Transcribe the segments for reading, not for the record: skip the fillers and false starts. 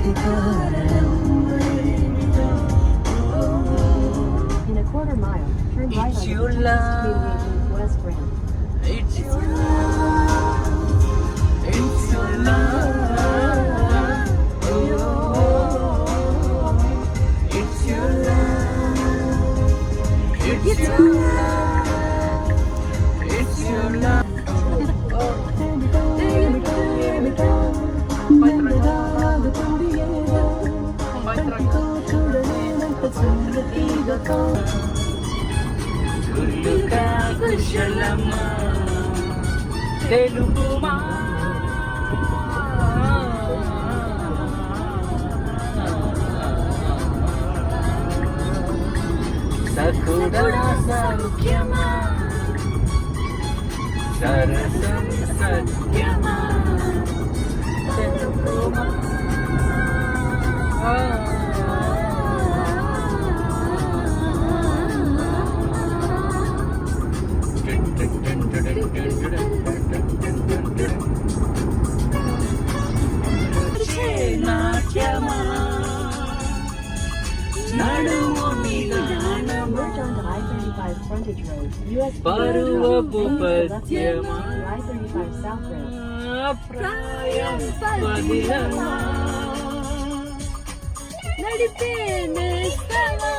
In a quarter mile, turn right It's on your the love. Community West Grand. It's your love. It's your love. Oh, it's your love. It's your love. It's your love. గుళ్ళుగా కుశలమా తెలుగుమా సకుడా సౌఖ్యమా సరసం సత్యమా తెలుగుమా నాట్యమా నడుము నిదానమా Merge onto I-35 frontage road, US పరువపు to పద్యమా I-35 South Road. ప్రాయం పదిలమా నడిపే నేస్తమా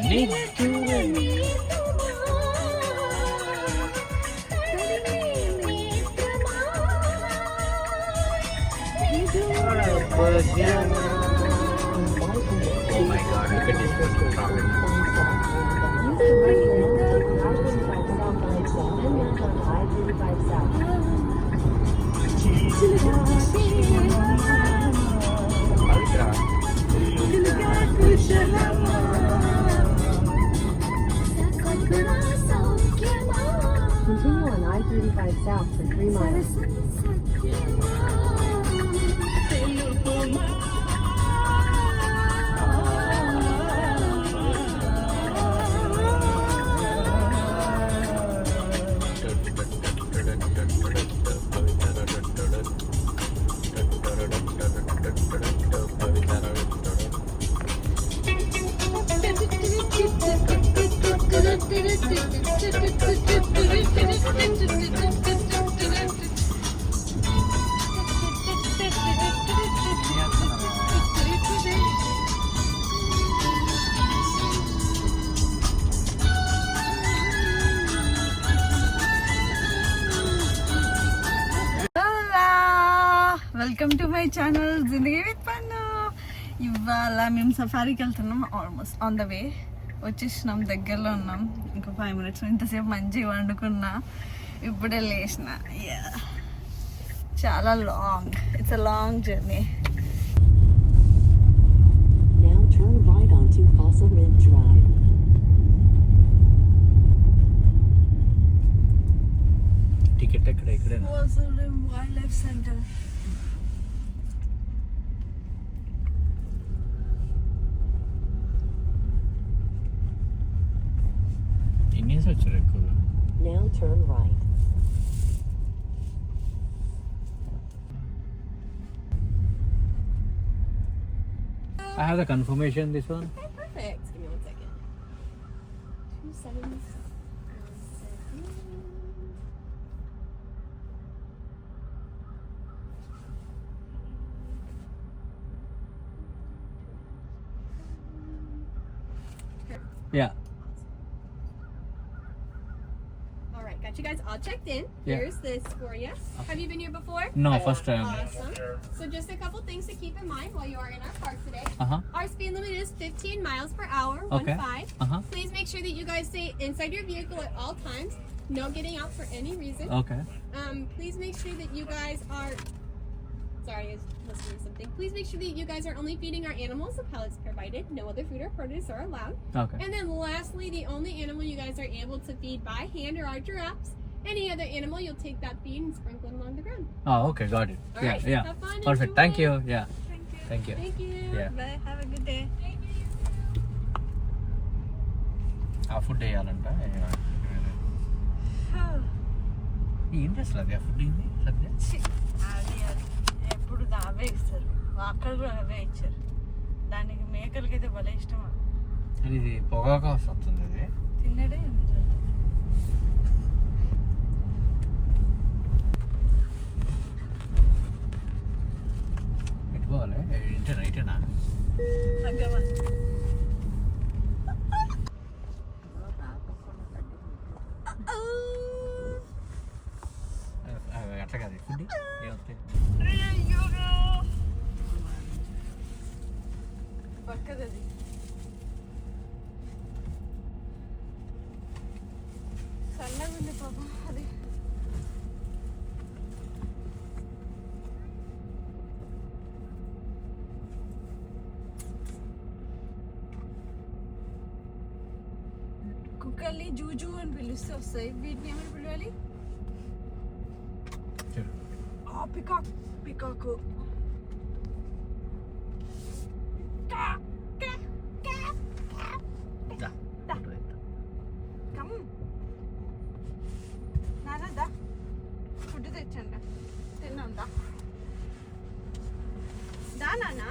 నిత్యుని పద్యమా. Oh my God, look at this person traveling. I-35 South. Altra. కుశలమా Continue on I-35 South for 3 miles. తెలుగుమా welcome to my channel Zindagi with Pannu. ఇవాళ మేము సఫారీకి వెళ్తున్నాం. Almost on the way వచ్చేసినాం, దగ్గరలో ఉన్నాం. ఇంకా 5 minutes ఇంతసేపు మంచిగా వండుకున్నా, ఇప్పుడే లేచిన. చాలా long, it's a long journey. Now turn right onto Fossil Ridge Drive. Ticket ఎక్కడ ఇక్కడే వైల్డ్ లైఫ్ సెంటర్. ఇన్నేసి వచ్చారు ఎక్కువగా. Now turn right. I have the confirmation this one. Perfect. Give me 1 second. 2 seconds. Yeah. All right, got you guys all checked in. Yeah. Here's this for you. Have you been here before? No, first time. Awesome. So just a couple things to keep in mind while you are in our park today. Uh-huh. Our speed limit is 15 miles per hour, Okay. 1-5. Uh-huh. Please make sure that you guys stay inside your vehicle at all times. No getting out for any reason. Okay. Please make sure that you guys are... Sorry, I was listening to something. Please make sure that you guys are only feeding our animals the pellets provided. No other food or produce are allowed. Okay. And then lastly, the only animal you guys are able to feed by hand are our giraffes. Any other animal, you'll take that feed and sprinkle it along the ground. Oh, okay, got it. All Yeah, right, yeah. have fun, Perfect. enjoy. Thank you. Yeah. Thank you. Thank you. Thank you. Yeah. Bye. Have a good day. ఆ food వేయాలంట. ఏం చేస్తుంది ఆ food ఇది సద్య? అది ఎప్పుడు అవే ఇస్తారు, అక్కడ కూడా అవే ఇచ్చారు. దానికి మేకలకి అయితే భలే ఇష్టం. ఇది పొగాకు వస్తుంది. ఇది తిన్నడే పెట్టుకోవాలి. ఇటేనా అట్లా కాదు ఫుడ్ ఏమవుతాయి పక్కదది. సన్నగా ఉంది పాపం అది. కుక్కల్ని జూజు అని పిలుస్తే వస్తాయి. వీటిని ఏమని పిలవాలి? పికాక్. పికాకు. నాన్నదా ఫుడ్ తెచ్చండి, తిన్నాందా? దా నాన్న.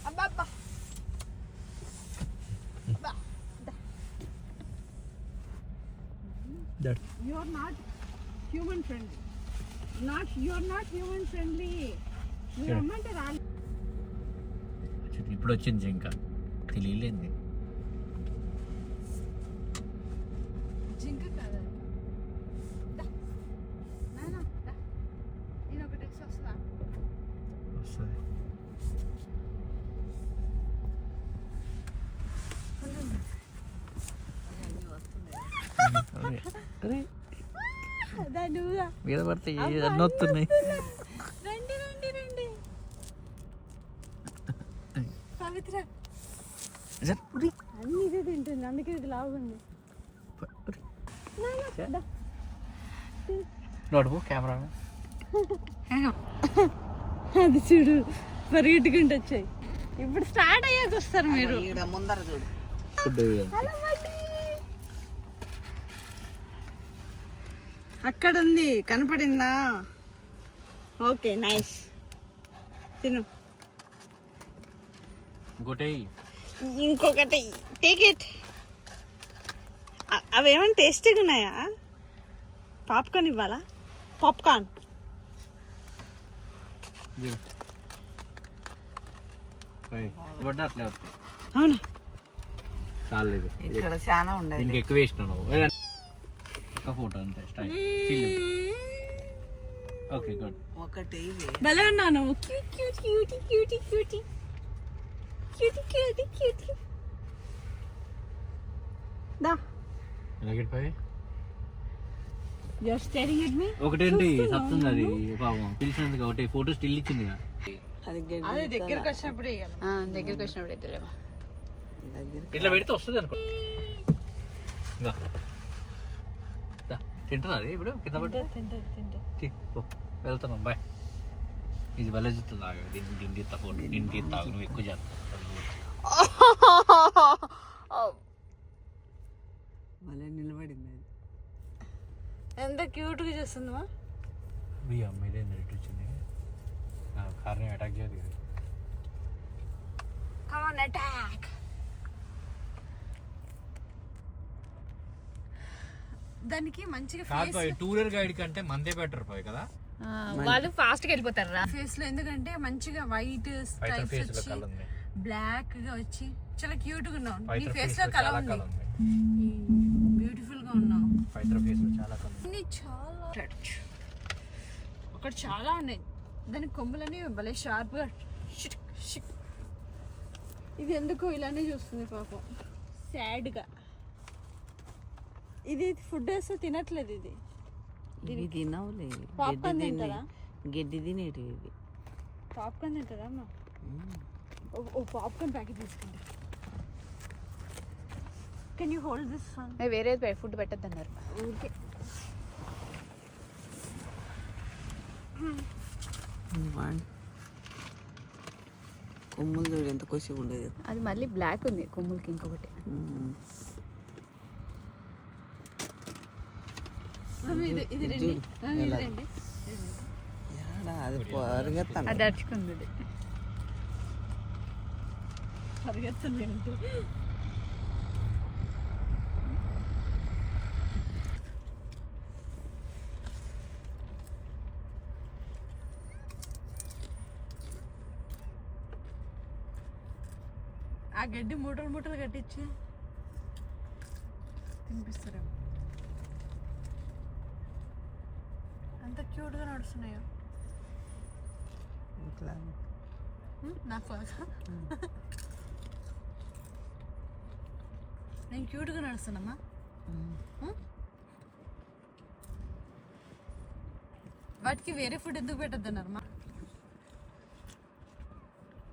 అబ్బా You are not human friendly. You are not human friendly. మీరు అమ్మంటే రాలి. ఇప్పుడు వచ్చింది ఇంకా తెలియలేంది. జింక కాదు నాన్న. నేను ఒకటి వస్తుందా? వస్తుంది. మీద పడితే అన్నీ వస్తున్నాయి. రండి రండి రండి. పవిత్ర అన్ని ఇదే తింటుంది, అందుకే ఇది లాగుంది. నడుపు కెమెరా. అది చూడు పరిగెట్టుకుంటూ వచ్చాయి. ఇప్పుడు స్టార్ట్ అయ్యాక వస్తారు మీరు. ముందర చూడు. అక్కడ ఉంది, కనపడిందా? Okay nice. తిను. ఇంకొకటి టేక్ ఇట్. అవేమైనా టేస్టీగా ఉన్నాయా? పాప్కార్న్ ఇవ్వాలా? పాప్కార్న్ అవునా? చాలేదు, ఇక్కడ చాలా ఉండదు. దీనికి ఎక్కువ వేసినావు. ఒక ఫోటో అంతే. Okay good. ఒకటి భలే ఉన్నావు నువ్వు. Cutie cutie cutie cutie cutie cutie cutie. దా. You are staring at me? ఒకటేంటి సత్తుంది అది పాపం పిలిచినందుకు. ఒకటి ఫోటో స్టిల్ ఇచ్చింది. అదే దగ్గరికి వచ్చినప్పుడు దగ్గరికి వచ్చినప్పుడు ఇద్దరేమో ఇట్లా పెడితే వస్తుంది అనుకో. తింటున్నా అది ఇప్పుడు కింద పట్టి వెళ్తున్నాం. బాయ్. ఇది భలే చూస్తుంది. ఆగ దీన్ని ఫోటో దీన్ని తాగు. నువ్వు ఎక్కువ చేస్తావు. మళ్ళీ నిలబడింది. ఎంత క్యూట్గా చేస్తుందా? ఈ అమ్మాయి రేట్ వచ్చింది. కార్ని అటాక్ చేయదు కదా. Come on, attack. దానికి మంచిగా టూరర్ గైడ్ కంటే మందే బెటర్ పోయి కదా. వాళ్ళు ఫాస్ట్ గా వెళ్ళిపోతారు ఫేస్ లో. ఎందుకంటే మంచిగా వైట్ స్ట్రైప్స్ వచ్చి బ్లాక్ గా వచ్చి చాలా క్యూట్ గా ఉన్నావు. నీ ఫేస్ లో కలర్ ఉంది, బ్యూటిఫుల్ గా ఉన్నావు. ఫేస్ లో చాలా కలర్. చాలా అక్కడ చాలా ఉన్నాయి. దాని కొమ్ములని భలే షార్ప్ గా. ఇది ఎందుకో ఇలానే చూస్తుంది పాపం, సాడ్ గా. ఇది ఫుడ్ వేస్తే తినట్లేదు. ఇది ఇవి తినవులే. పాప్కార్న్ తింటారా? గడ్డి తినేటి ఇవి. పాప్కార్న్ తింటారా అమ్మా? ఓ పాప్కార్న్ ప్యాకెట్ తీసుకుంటా. Can you hold this one? వేరే ఫుడ్ పెట్టద్దు అన్నారు. ఓకే. కొమ్ములు చూడు ఎంత కొద్దిగా ఉండేది. అది మళ్ళీ బ్లాక్ ఉంది కొమ్ములకి. ఇంకొకటి ఇది రండి, ఇది రండి. అది పరిగెత్తాను. అది అరుచుకుంది. పరిగెత్తుంది ఏంటి? ఆ గడ్డి మూటలు మూటలు కట్టించి తినిపిస్తారు. అంత క్యూట్గా నడుస్తున్నాయో. ఇట్లా నాకు నేను క్యూట్గా నడుస్తున్నామా? వాటికి వేరే ఫుడ్ ఎందుకు పెట్టద్దన్నారమ్మా?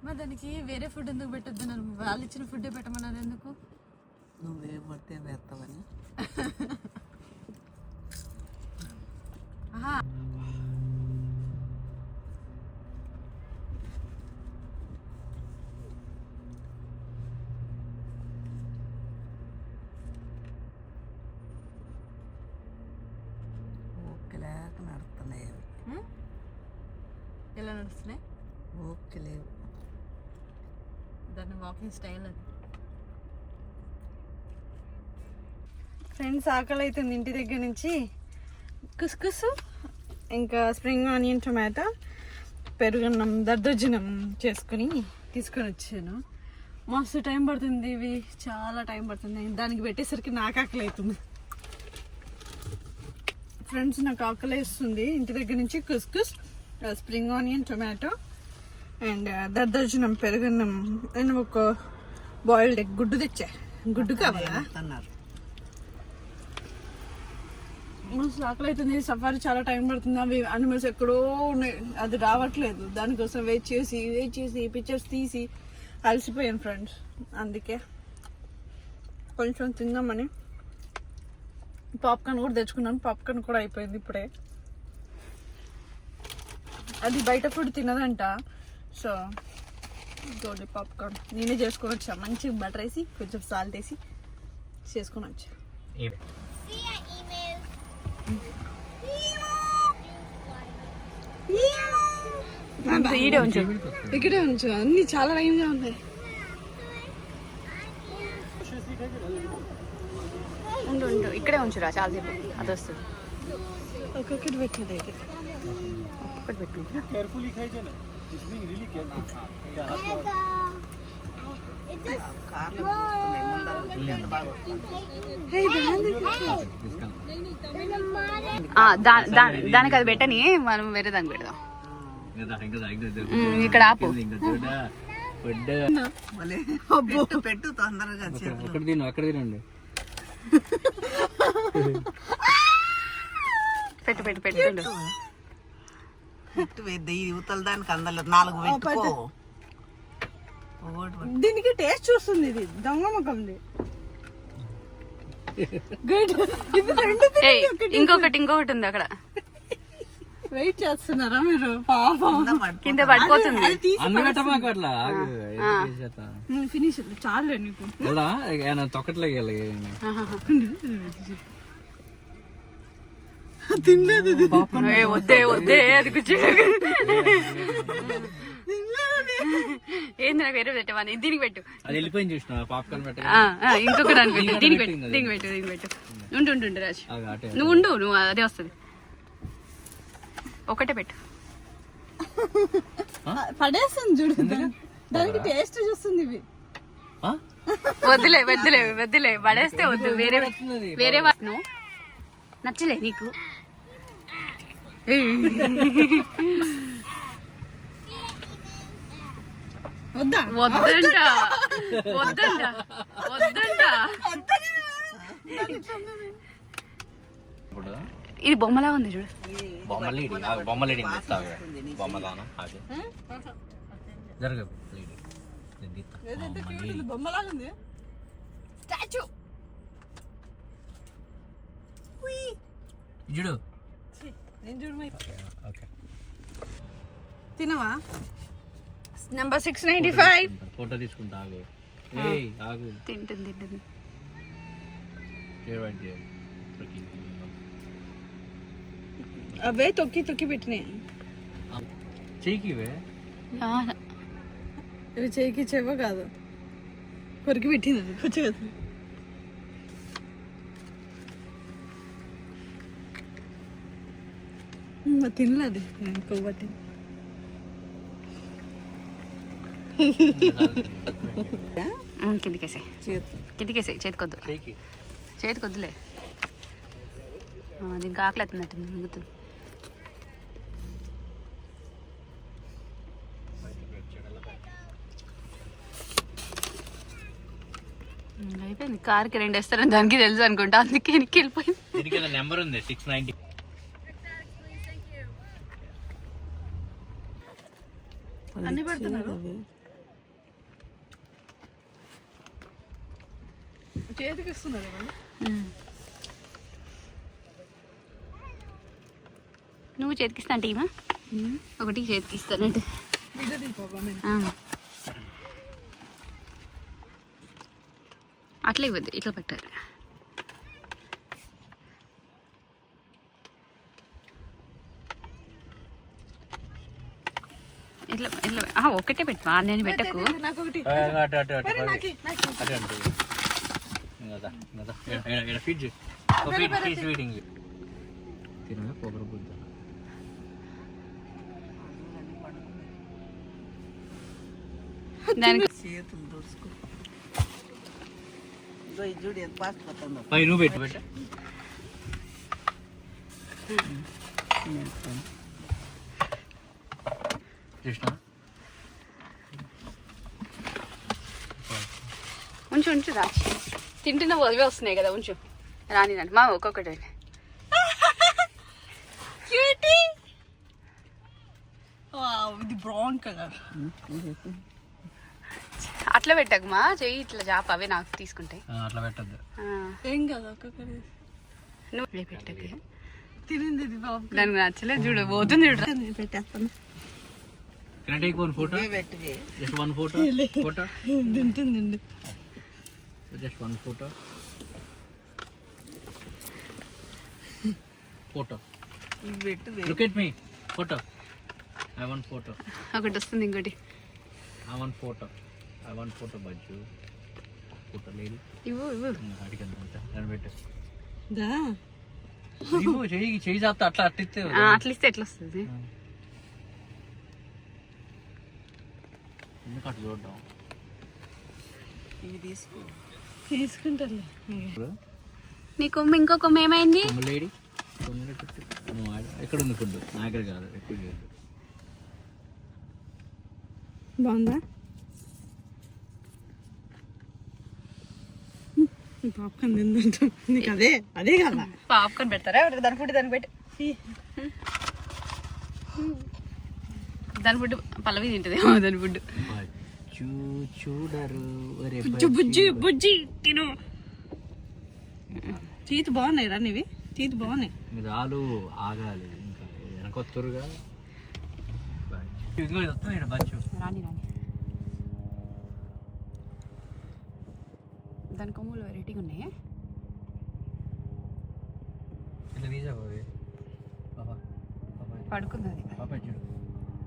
మా దానికి వేరే ఫుడ్ ఎందుకు పెట్టద్దన్నారు? వాళ్ళు ఇచ్చిన ఫుడ్డే పెట్టమన్నారు ఎందుకు? నువ్వేం పడితే వేస్తావని. ఆహా, ఓకేలేక నడుస్తున్నాయి అవి. ఎలా నడుస్తున్నాయి? ఓకే లేవు. దాన్ని వాకింగ్ స్టైల్ అది. ఫ్రెండ్స్, ఆకలి అవుతుంది. ఇంటి దగ్గర నుంచి కుస్కుసు, ఇంకా స్ప్రింగ్ ఆనియన్ టొమాటో, పెరుగన్నం, దద్దోజనం చేసుకుని తీసుకొని వచ్చాను. మస్తు టైం పడుతుంది, ఇవి చాలా టైం పడుతుంది. దానికి పెట్టేసరికి నాకు ఆకలి అవుతుంది. ఫ్రెండ్స్, నాకు ఆకలి వేస్తుంది. ఇంటి దగ్గర నుంచి కుస్కుస్, స్ప్రింగ్ ఆనియన్ టొమాటో అండ్ దద్దోజనం, పెరుగన్నం అండ్ ఒక బాయిల్డ్ ఎగ్, గుడ్డు తెచ్చా. గుడ్డు కావాలా? అన్నారు. మస్తు ఆకలి అవుతుంది. సఫారీ చాలా టైం పడుతుంది. అవి అనిమల్స్ ఎక్కడో ఉన్నాయి, అది రావట్లేదు. దానికోసం వెయిట్ చేసి పిక్చర్స్ తీసి అలసిపోయాను ఫ్రెండ్స్. అందుకే కొంచెం తిందామని పాప్కార్న్ కూడా తెచ్చుకున్నాను. పాప్కార్న్ కూడా అయిపోయింది ఇప్పుడే. అది బయట ఫుడ్ తినదంట, సో గోల్డ్ పాప్కార్న్ నేనే చేసుకొని వచ్చా. మంచిగా బటర్ వేసి కొంచెం సాల్ట్ వేసి చేసుకొని వచ్చా. ఈడే ఉంచు. ఇక్కడే ఉంచు, అన్ని చాలా లైన్గా ఉన్నాయి. ఉండు ఉండు, ఇక్కడే ఉంచురా చాలాసేపు. అది వస్తుంది. ఒక్కొక్కటి పెట్టినది అయితే ఒక్కటి పెట్టు. దానికి అది పెట్టని, మనం వేరే దానికి పెడదాం. ఇక్కడ ఆపు. పెట్టు తొందరగా. అక్కడ తినండి. పెట్టు పెట్టు పెట్టు. పెట్టు వేద్ది యువతల దానికి అందలేదు. 4 పెట్టుకో. దీనికి టేస్ట్ చూస్తుంది. ఇది దొంగ ముఖంది. గుడ్. ఇంకొకటి ఉంది అక్కడ. వెయిట్ చేస్తున్నారా మీరు? పాపం కింద పడిపోతుంది. ఫినిష్ చాలు నీకు. తొక్కట్లే తినలేదు. వద్దే వద్దే, అది కూర్చో. ఏంది నాకు వేరే పెట్టవని. దీనికి పెట్టు. అది వెళ్ళిపోయింది చూసిన పాప్కార్న్ పెట్ట. ఇంకొక దానికి పెట్టు. దీనికి పెట్టు దీనికి పెట్టు దీనికి పెట్టు. ఉండు రాజు, నువ్వు ఉండు. నువ్వు అదే వస్తుంది. ఒకటే పెట్టు. పడేస్తుంది చూడు. దానికి టేస్ట్ చూస్తుంది ఇవి. వద్దులే వద్దులే వద్దులే, పడేస్తే వద్దు. వేరే నువ్వు నచ్చలే నీకు. వద్దా? వద్దంట వద్దంట వద్దంట. ఇది బొమ్మలా ఉంది చూడు. బొమ్మలాగా ఉంది. స్టాచ్యూ చూడు. తినవా? నెంబర్ 695. ఫోటో తీసుకుంటా. తింటుంది. అవే తొక్కి తొక్కి పెట్టినాయి. చెయ్యికి ఇవే ఇవి చేయికి చెవో కాదు, కొరికి పెట్టింది కొంచెం కదా. తినలేదు కొవ్వటి. కిందికేసాయి, కిందికేసాయి, చేతికొద్దు, చెయ్యికి చేతికొద్దులే. దీనికి ఆకలి అవుతున్నట్టు మింగుతుంది. అయిపోయింది. కార్కి 2 వేస్తారని దానికి తెలుసు అనుకుంటా, అందుకే వెనక్కి వెళ్ళిపోయింది. దీనికి నెంబర్ ఉంది 690. అన్ని పెడుతున్నారు. చేతికి ఇస్తున్నారు. నువ్వు చేతికిస్తా అంటే ఈమా ఒకటి చేతికిస్తానంటే అట్లా ఇవ్వద్దు, ఇట్లా పెట్టాలి. ఇట్లా ఇట్లా ఒకటే పెట్టు, నేను పెట్టకు. నాకు ఒకటి ఫీడ్ ఫీడింగ్ తినగా పొగరు బుద్ధ. దానికి చేతులు దోసుకో. చూడు ఎంత ఫాస్ట్ పోతుందో. నువ్వు పెట్టు పెట్ట. కృష్ణ ఉంచు ఉంచు రాజు, తింటున్న వదివే వస్తున్నాయి కదా, ఉంచు. రానిదండి మా ఒక్కొక్కటి. ఇది బ్రౌన్ కలర్. అట్లా పెట్టకు మా, చెయ్యి ఇట్లా చాప, అవే నాకు తీసుకుంటాయి. అట్లా పెట్టద్దు. ఏం కదా ఒక్కొక్కటి నువ్వు పెట్టకు, తినింది ఇది బాబు. దానికి నచ్చలేదు చూడు, పోతుంది చూడు. పెట్టేస్తాను. Can I take one photo? పెట్టివే Just one photo? Photo? తింటుంది. Just one photo? Photo. ఇవి పెట్టివే. Look at me. Photo. I want photo. ఒకటి వస్తుంది, ఇంకోటి I want photo. I want photo, Baju. Photo lady. ఇవ్వు ఇవ్వు. అడిగాను నేను పెట్టు. దా ఇవ్వు, చెయ్యి చేస్తా అట్లా అట్టిస్తే. అట్లా ఇస్తే ఎట్లా వస్తుంది? ఎందుకు అట్లా చూడడం? ఇవి తీసుకో. తీసుకుంటారులే. నీ కొమ్మ ఇంకో కొమ్మ ఏమైంది? లేడీ ఎక్కడ ఉంది ఫుడ్? నా దగ్గర కాదు, ఎక్కువ లేదు. బాగుందా? పాప్కార్న్ తిందంట నీకు. అదే కదా పాప్కార్న్ పెడతారా? దాని ఫుడ్ దానికి పెట్టి, దాని ఫుడ్ పల్లవి తింటది దాని ఫుడ్. చూడరు బుజ్జి బుజ్జి తిను. తీతి బాగున్నాయి రా నీవి, తీతి బాగున్నాయి. రాలు ఆగాలి ఇంకా వెనకొత్తురుగా. ఇంకో వస్తుంది బచ్చు. రాని రాని దాని కొమ్ములు వెరైటీగా ఉన్నాయి. ఇట్లా తీసా పడుకుంది అది. పాప చూడు.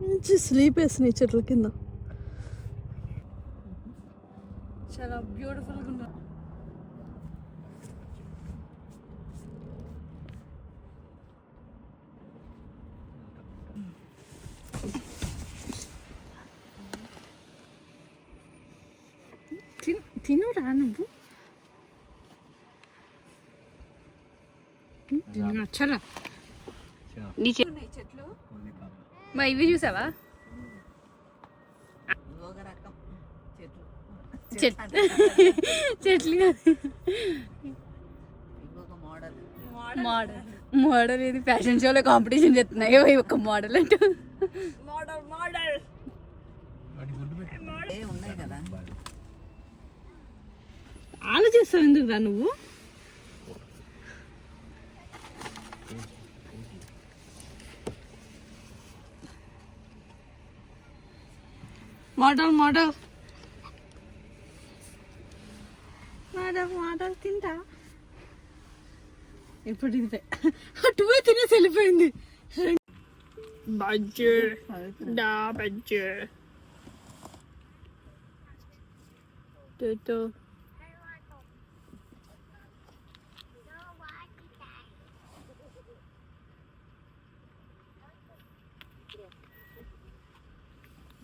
మంచి స్లీప్ వేసినాయి చెట్ల కింద. చాలా బ్యూటిఫుల్గా ఉన్నా. తినురా నువ్వు. నచ్చలా నీ చెట్లు మా ఇవి చూసావా? ఒక రకం చెట్లు. చెట్లు ఇంకొక మోడల్. మోడల్ ఇది ఫ్యాషన్ షోలో కాంపిటీషన్ చేస్తున్నాయి ఒక మోడల్ అంటూ. ఉన్నాయి కదా. ఆలోచిస్తావు ఎందుకురా నువ్వు? మోడల్ మోడల్ మోడల్ మోడల్ తింటా. ఇప్పుడు ఇది అటువే తినేసి వెళ్ళిపోయింది. బజ్జీ డా బజ్జీ తో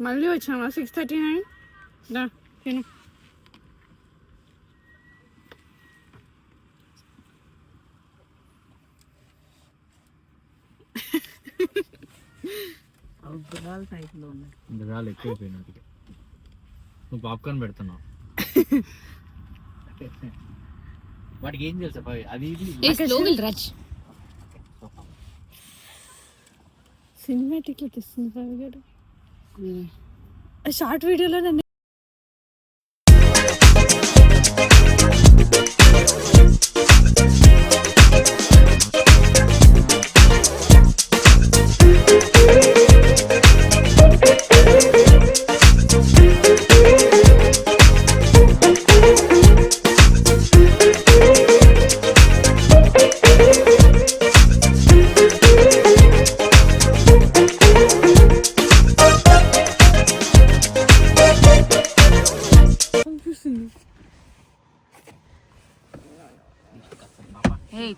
మళ్ళీ వచ్చామా 6:39 దా తిను అవుట్రాల్ టైప్లో ఉన్నాయి. ఇంతకాలు ఎక్కువైపోయినా నువ్వు పాప్కార్న్ పెడుతున్నావు వాటికి ఏం తెలుసా అది సినిమాటిక్ లో తీస్తుంది రవి గారు షార్ట్ వీడియోలో నన్ను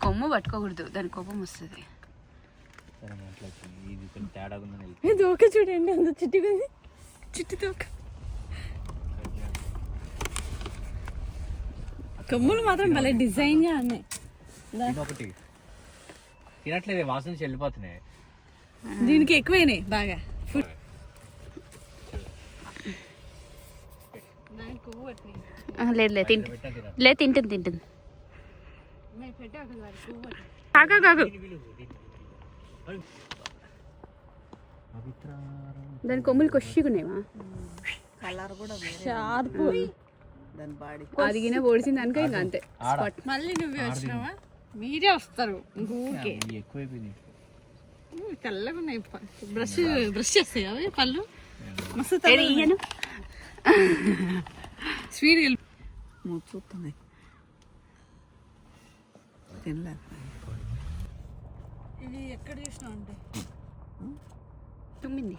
కొమ్ము పట్టుకోకూడదు, దాని కోపం వస్తుంది. ఇది కొంచెం తేడాగా ఉందని దోక చూడండి, అంత చిట్టుగా చిట్టు దోక. కొమ్ములు మాత్రం భలే డిజైన్ గా ఉన్నాయి. ఒకటి తినట్లేదు, వాసన వెళ్ళిపోతున్నాయి. దీనికి ఎక్కువైనాయి బాగా. లేదు లేదు లేదు తింటుంది. కాకా కాకు దాని కొమ్ములు కొష్టిగున్నాయివా, కలర్ కూడా షార్ప్. దాని బాడీ అదిగిన పొడిచింది అనుకో ఇంకా అంతే. మళ్ళీ నువ్వే వచ్చినావా? మీరే వస్తారు ఊరికే. ఎక్కువైపోయింది, తెల్లగా ఉన్నాయి. బ్రష్ చేస్తాయి అవి పళ్ళు మస్తు స్వీట్ చూస్తున్నాయి. తినలేదు. ఇవి ఎక్కడ చూసినా ఉంటాయి. తుమ్మింది.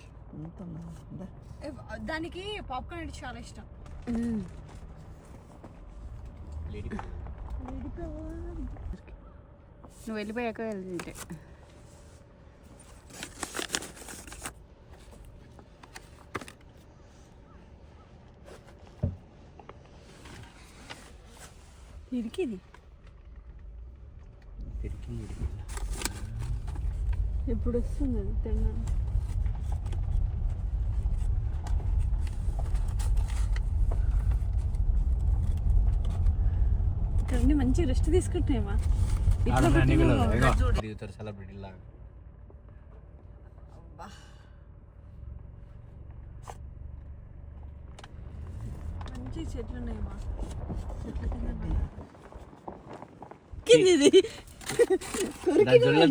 దానికి పాప్కార్న్ అంటే చాలా ఇష్టం. నువ్వు వెళ్ళిపోయాక వెళ్తుంటే ఇరికిది ఎప్పుడు వస్తుంది అది తిన్నాను. ఇక్కడ మంచి రెస్ట్ తీసుకుంటున్నామా? సెలబ్రిటీ లాగా మంచి చెట్లు ఉన్నాయమ్మా.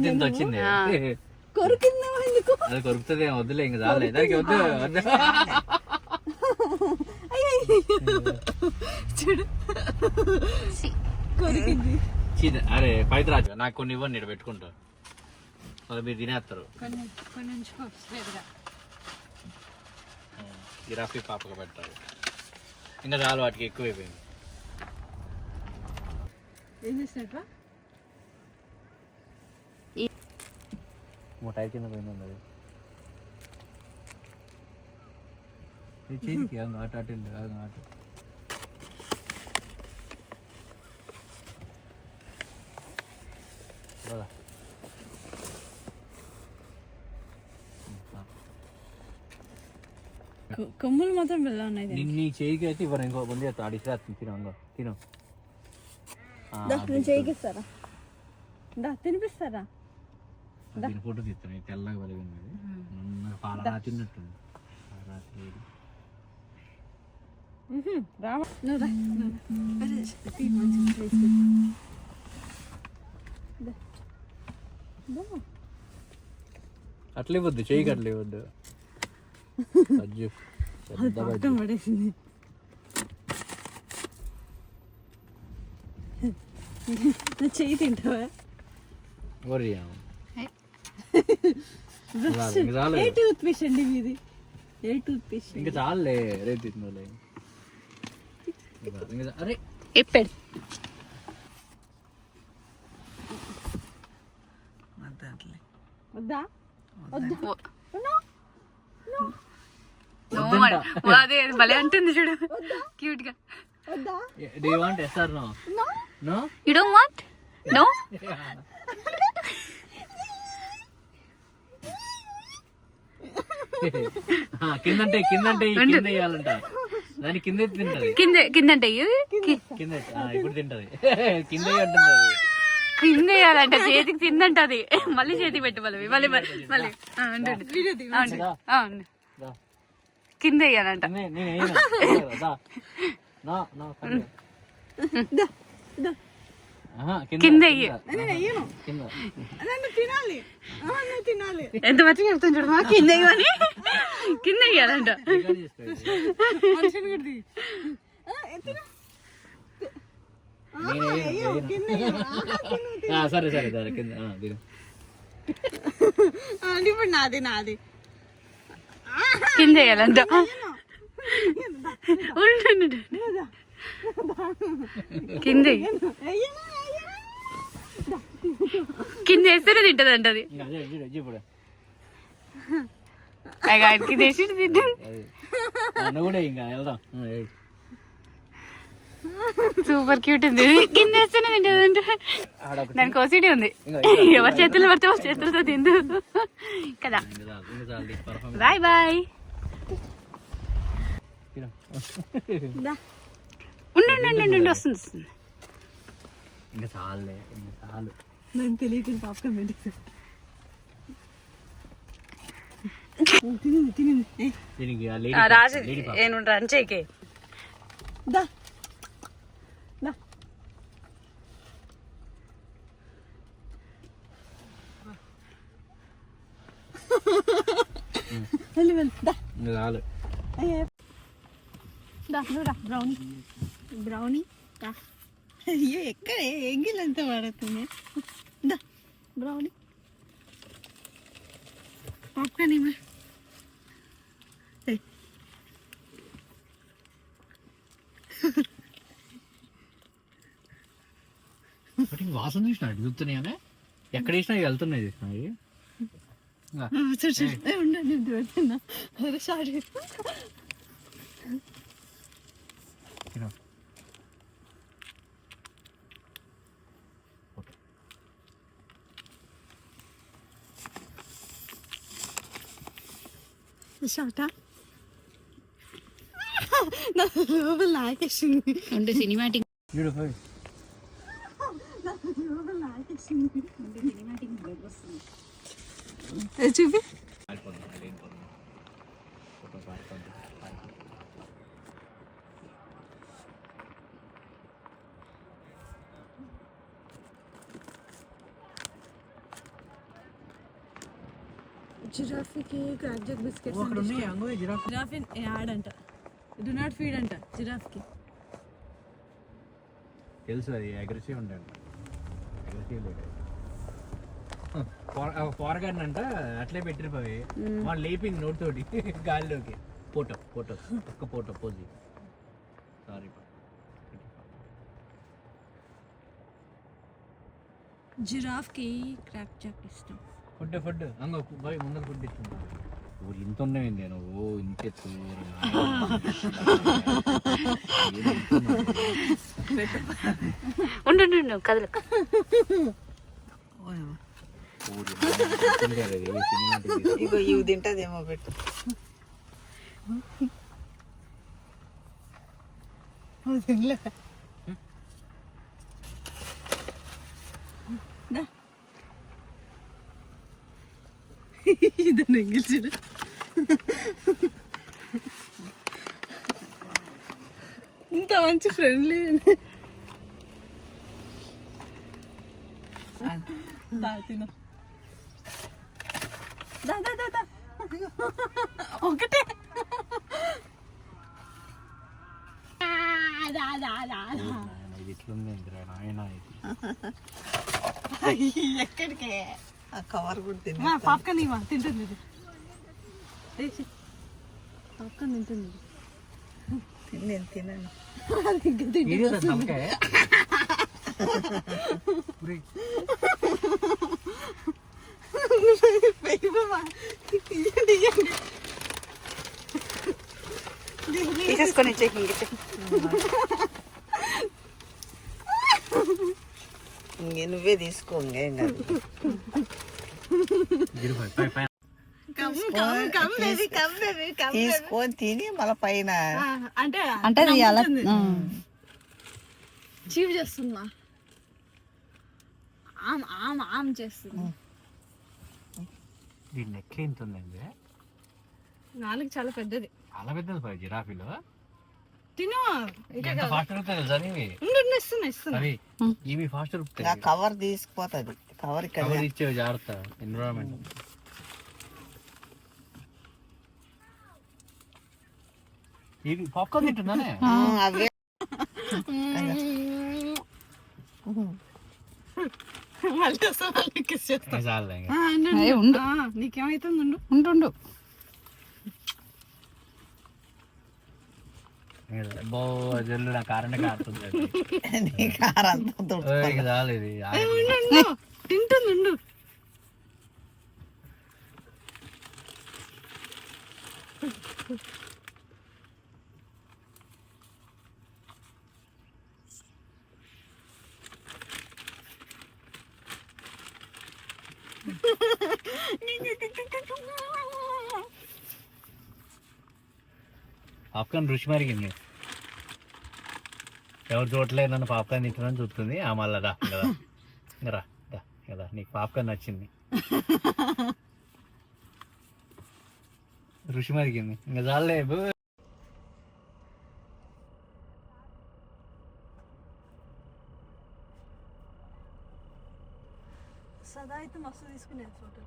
తింత వచ్చింది. అది కొరుకుతుంది, వద్దులే ఇంకా చాలే దానికి వద్దు. అరే పైతరాజు నాకు కొన్ని ఇవ్వండి, నేను పెట్టుకుంటా. అది మీరు తినేస్తారు. గిరాఫీ పాపగా పెట్టారు, ఇంకా చాలు, వాటికి ఎక్కువైపోయింది. ఏం చేసినట్టు మొటాయి కింద పోయింది అది చేతికి ఆట ఆట ఆట. కొమ్ములు మాత్రం వెళ్ళా ఉన్నాయి. నీ చేయికి అయితే ఇవ్వరు, ఇంకో ముందు అడిసి తిను తిను. చేయిస్తారా? తినిపిస్తారా? దీని ఫోటో తీస్తాను, తెల్లగా వెలిగింది. పాల తిన్నట్టుంది. అట్లే ఇవ్వద్దు, చేయికి అట్లే ఇవ్వద్దు. పడేసింది. చెయ్యి తింటావా? ఇంకా చాలు ఏ టూత్ పేస్ట్ అండి మీది? ఏ టూత్ పేస్ట్? ఇంకా చాలులే రేపు తిందాలే ఇంకా అరే ఎప్పాడు వద్దా? అదే భలే అంటుంది చూడు క్యూట్ గా. Do you want yes or no? No? You don't want? No? కిందంటే వేయాలంట. దాని కింద తింటది. కిందంటే కింద ఇప్పుడు తింటది. కింద అంటుంది అది. కింద వేయాలంట, చేతికి తిందంట అది. మళ్ళీ చేతికి పెట్టు మళ్ళీ కింద వేయాలంట. కింద ఎంత మంచిగా చెప్తాను చూడు. కింద కింద వేయాలంట. సరే సరే సరే కింద ఇప్పుడు నాది కింద వేయాలంట. కింద కింద వేస్తేనే తింటది అంట అది. కింద వేసి తింటుంది. కూడా ఇంకా వెళ్దాం. సూపర్ క్యూట్ ఉంది. కింద వేస్తేనే తింటది అంటే దానికి ఓసిటీ ఉంది. ఎవరి చేతులు పడితే వాళ్ళ చేతులతో తిందు కదా. Bye bye. ఉండు వస్తుంది. ఇంకా చాలులే ఇంకా చాలు. నాకు తెలియకుండా పాపం దీనికి రాజు నేను రన్ చేయకే. దా చాలు. బ్రౌనీ అయ్యో ఎక్కడ ఎంగిలంతా పడుతుంది. దా బ్రౌనీ పాప్కార్న్ ఏమా వాసన చూసినా చూస్తున్నాయనే ఎక్కడ వేసినా వెళ్తున్నాయి చూసినాయి. షాటా లోపల నాకేసింది. ఉండే సినిమాటిక్ చూపి. జిరాఫీకి Krack Jack biscuits giraffe ad అంట. డు నాట్ ఫీడ్ అంట జిరాఫ్కి. తెలుసు అది అగ్రెసివ్ ఉండండి. పోరగాడిని అంట అట్లే పెట్టిపోయి వాళ్ళు లేపింది నోటితోటి గాలిలోకి. ఫోటో ఒక్క ఫోటో పోజి. సారీ జిరాఫ్కి క్రాక్ జాక్ ఇష్టం. ఫుడ్ అంగ బాయ్ ముందర ఫుడ్ ఇస్తుంది. ఊరు ఇంత ఉండేది నువ్వు ఇంత ఉండు కదలకు. ఇగో ఇవి తింటదేమో పెట్టు. ఇదని ఎంగిల్చుడు. ఇంత మంచి ఫ్రెండ్లీ తిన. ఒకటే ఇట్లుంది నాయన. ఎక్కడికే ఆ కవర్ కూడా తిని పాప్కార్న్ ఇవ్వ తింటుంది ఇది. పాప్కార్న్ తింటుంది నేను తినను. ఇది తలకాయ తీసేసుకొని చెక్ ఇంక నువ్వే తీసుకో ఇంకేం కాదు. తీసుకొని తిని మళ్ళీ పైన అంటే అంటే అది అలా చీవ్ చేస్తున్నా ఆమ్ ఆమ్ ఆమ్ చేస్తుంది. దీని నెక్ ఎంత ఉందండి? నాలుగు చాలా పెద్దది. చాలా పెద్దది జిరాఫీలో. తిను ఎంత ఫాస్ట్ దొరుకుతాయి తెలుసా ఇవి? ఇస్తున్నా అవి ఇవి ఫాస్ట్ దొరుకుతాయి. ఆ కవర్ తీసుకుపోతుంది. కవర్ ఇక్కడ కవర్ ఇచ్చేవి జాగ్రత్త. ఎన్విరాన్మెంట్ ఇవి పాప్కార్న్ తింటున్నానే. అవే చాలే ఇంకా. ఉండు నీకేమైతుంది ఉండు బో జల్లు నా కారణం కారుతుంది అది. నీ కార్ అంతా ఓయ్, ఇక చాలు ఇది. తింటుంది. పాప్కార్న్ రుచి మరిగింది. ఎవరు చూడలేదు నన్ను పాప్కార్న్ తింటున్నాను చూస్తుంది. ఆ మళ్ళా రా కదా రా కదా నీకు పాప్కార్న్ నచ్చింది. రుచి మరిగింది ఇంకా చాలే. సదా అయితే మస్తు తీసుకునేది ఫోటో.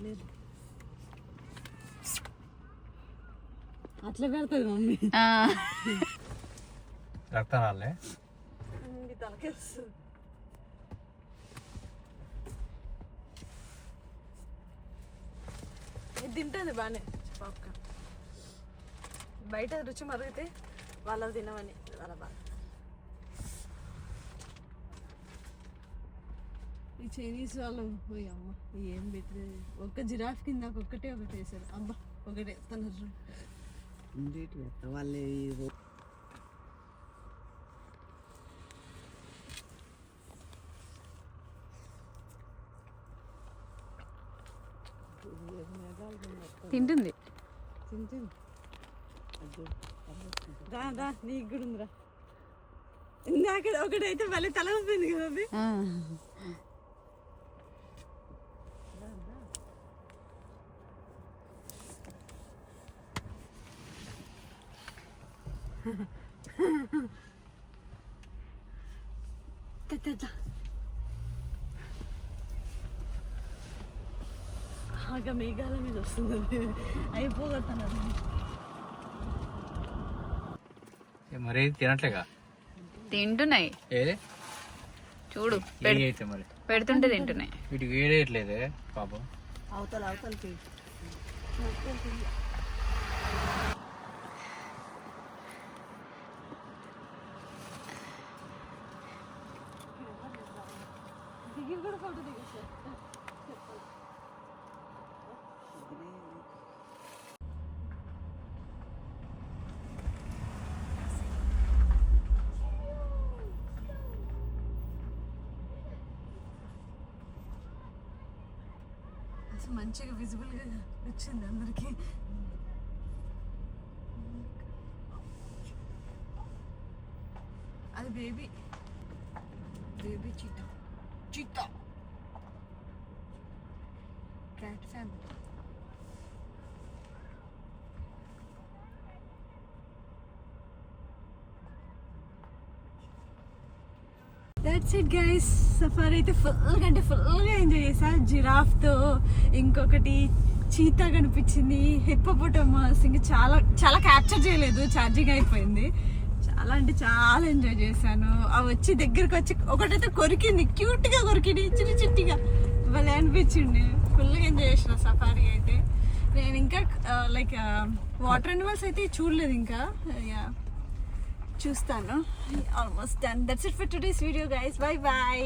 లేదు అట్లా పెడుతుంది మమ్మీ. రక్తం రాలే. తలకేస్తుంది. ఇది తింటుంది బాగానే పాప్కార్న్. బయట రుచి మరిగితే వాళ్ళది తినవని వాళ్ళ బాగా. ఈ చైనీస్ వాళ్ళు అమ్మ ఏం పెట్టలేదు. ఒక్క జిరాఫ్ కింద ఒక్కటే ఒకటి వేసారు. అబ్బా ఒకటే తన వాళ్ళు తింటుంది. దా నీకు కూడా ఉందిరా. ఇందాక ఒకటైతే మళ్ళీ తల ఊపింది కదా అది. ఆగా మేఘాల మీద వస్తుంది. అయిపోగొడుతున్నారు. మరి తినట్లేగా? తింటున్నాయి ఏది చూడు. అయితే మరి పెడుతుంటే తింటున్నాయి. వీటికి వేడేయట్లేదే పాపం. అవతల దిగిరి కూడా ఫోటో దిగేసారు. అసలు మంచిగా విజిబుల్గా వచ్చింది అందరికి. అది baby cheetah. cat family. That's it guys. Safari అయితే ఫుల్గా ఎంజాయ్ చేసా. జిరాఫ్తో, ఇంకొకటి చీతా కనిపించింది, హిప్పోపోటమస్, ఇంకా చాలా చాలా క్యాప్చర్ చేయలేదు, ఛార్జింగ్ అయిపోయింది. చాలా అంటే చాలా ఎంజాయ్ చేశాను. అవి వచ్చి దగ్గరికి వచ్చి ఒకటైతే కొరికింది, క్యూట్గా కొరికింది, చిట్టిగా భలే అనిపించింది. ఫుల్గా ఎంజాయ్ చేసిన సఫారీ అయితే. నేను ఇంకా లైక్ వాటర్ అనిమల్స్ అయితే చూడలేదు, ఇంకా చూస్తాను. Almost done. That's it for today's video guys. Bye bye.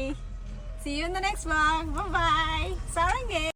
See you in the next vlog. Bye bye. సారంగే.